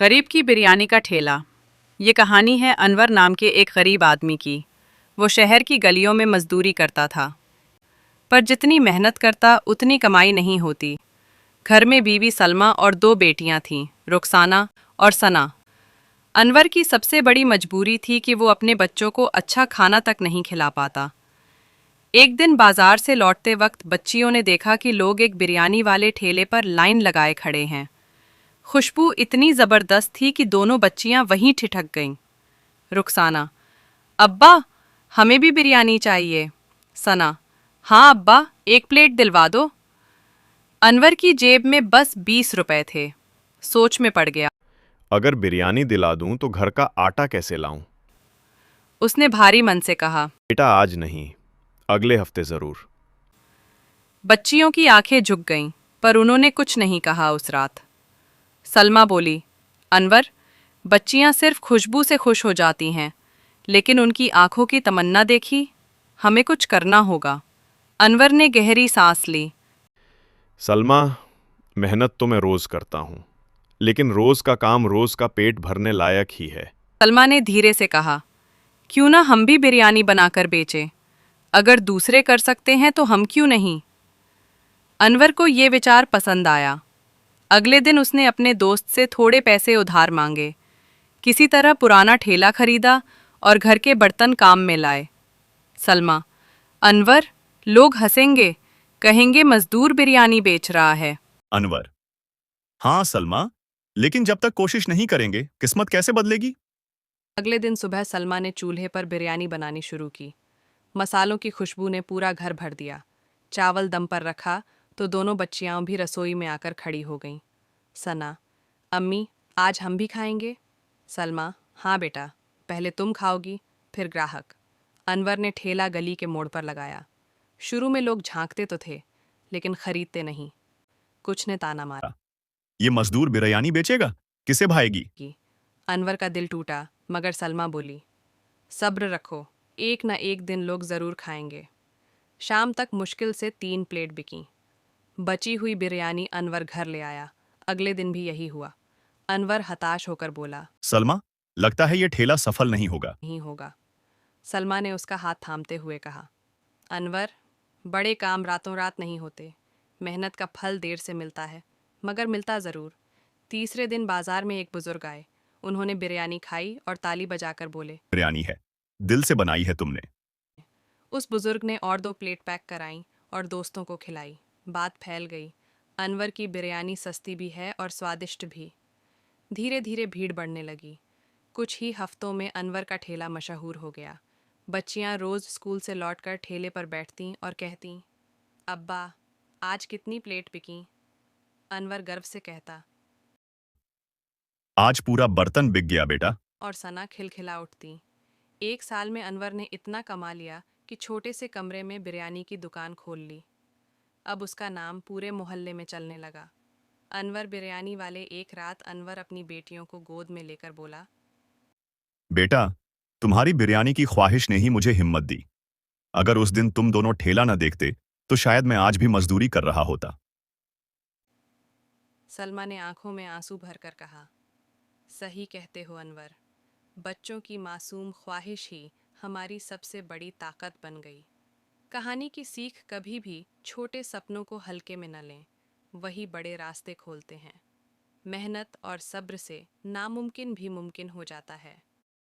गरीब की बिरयानी का ठेला। ये कहानी है अनवर नाम के एक गरीब आदमी की। वो शहर की गलियों में मजदूरी करता था, पर जितनी मेहनत करता उतनी कमाई नहीं होती। घर में बीवी सलमा और दो बेटियां थीं, रुखसाना और सना। अनवर की सबसे बड़ी मजबूरी थी कि वो अपने बच्चों को अच्छा खाना तक नहीं खिला पाता। एक दिन बाजार से लौटते वक्त बच्चियों ने देखा कि लोग एक बिरयानी वाले ठेले पर लाइन लगाए खड़े हैं। खुशबू इतनी ज़बरदस्त थी कि दोनों बच्चियां वहीं ठिठक गईं। रुखसाना: अब्बा, हमें भी बिरयानी चाहिए। सना: हाँ अब्बा, एक प्लेट दिलवा दो। अनवर की जेब में बस 20 रुपए थे। सोच में पड़ गया। अगर बिरयानी दिला दूं तो घर का आटा कैसे लाऊं? उसने भारी मन से कहा। बेटा आज नहीं, अगले हफ्ते जरूर। बच्चियों की आंखें झुक गईं, पर उन्होंने कुछ नहीं कहा उस रात। सलमा बोली, अनवर, बच्चियां सिर्फ खुशबू से खुश हो जाती हैं, लेकिन उनकी आंखों की तमन्ना देखी, हमें कुछ करना होगा। अनवर ने गहरी सांस ली। सलमा, मेहनत तो मैं रोज करता हूं, लेकिन रोज का काम रोज का पेट भरने लायक ही है। सलमा ने धीरे से कहा, क्यों ना हम भी बिरयानी बनाकर बेचें? अगर दूसरे कर सकते हैं तो हम क्यों नहीं? अनवर को ये विचार पसंद आया। अगले दिन उसने अपने दोस्त से थोड़े पैसे उधार मांगे, किसी तरह पुराना ठेला खरीदा और घर के बर्तन काम में लाए। सलमा: अनवर, लोग हंसेंगे, कहेंगे मजदूर बिरयानी बेच रहा है। अनवर: हाँ सलमा, लेकिन जब तक कोशिश नहीं करेंगे किस्मत कैसे बदलेगी? अगले दिन सुबह सलमा ने चूल्हे पर बिरयानी बनानी शुरू की। मसालों की खुशबू ने पूरा घर भर दिया। चावल दम पर रखा तो दोनों बच्चियां भी रसोई में आकर खड़ी हो गईं। सना: अम्मी, आज हम भी खाएंगे। सलमा: हाँ बेटा, पहले तुम खाओगी, फिर ग्राहक। अनवर ने ठेला गली के मोड़ पर लगाया। शुरू में लोग झांकते तो थे, लेकिन खरीदते नहीं। कुछ ने ताना मारा ये मजदूर बिरयानी बेचेगा, किसे भाएगी? कि अनवर का दिल टूटा, मगर सलमा बोली, सब्र रखो, एक न एक दिन लोग ज़रूर खाएंगे। शाम तक मुश्किल से 3 प्लेट बिकीं। बची हुई बिरयानी अनवर घर ले आया। अगले दिन भी यही हुआ। अनवर हताश होकर बोला, सलमा, लगता है ये ठेला सफल नहीं होगा। नहीं होगा। सलमा ने उसका हाथ थामते हुए कहा, अनवर, बड़े काम रातों रात नहीं होते। मेहनत का फल देर से मिलता है, मगर मिलता ज़रूर। तीसरे दिन बाजार में एक बुजुर्ग आए। उन्होंने बिरयानी खाई और ताली बजाकर बोले। बिरयानी है, दिल से बनाई है तुमने। उस बुजुर्ग ने और 2 प्लेट पैक कराई और दोस्तों को खिलाई। बात फैल गई, अनवर की बिरयानी सस्ती भी है और स्वादिष्ट भी। धीरे धीरे भीड़ बढ़ने लगी। कुछ ही हफ्तों में अनवर का ठेला मशहूर हो गया। बच्चियां रोज़ स्कूल से लौटकर ठेले पर बैठतीं और कहतीं, अब्बा, आज कितनी प्लेट बिकीं? अनवर गर्व से कहता, आज पूरा बर्तन बिक गया बेटा। और सना खिलखिला उठती। 1 साल में अनवर ने इतना कमा लिया कि छोटे से कमरे में बिरयानी की दुकान खोल ली। अब उसका नाम पूरे मोहल्ले में चलने लगा। अनवर बिरयानी वाले। एक रात अनवर अपनी बेटियों को गोद में लेकर बोला, बेटा, तुम्हारी बिरयानी की ख्वाहिश ने ही मुझे हिम्मत दी। अगर उस दिन तुम दोनों ठेला न देखते तो शायद मैं आज भी मजदूरी कर रहा होता। सलमा ने आंखों में आंसू भरकर कहा, सही कहते हो अनवर, बच्चों की मासूम ख्वाहिश ही हमारी सबसे बड़ी ताकत बन गई। कहानी की सीख कभी भी छोटे सपनों को हल्के में न लें, वही बड़े रास्ते खोलते हैं। मेहनत और सब्र से नामुमकिन भी मुमकिन हो जाता है।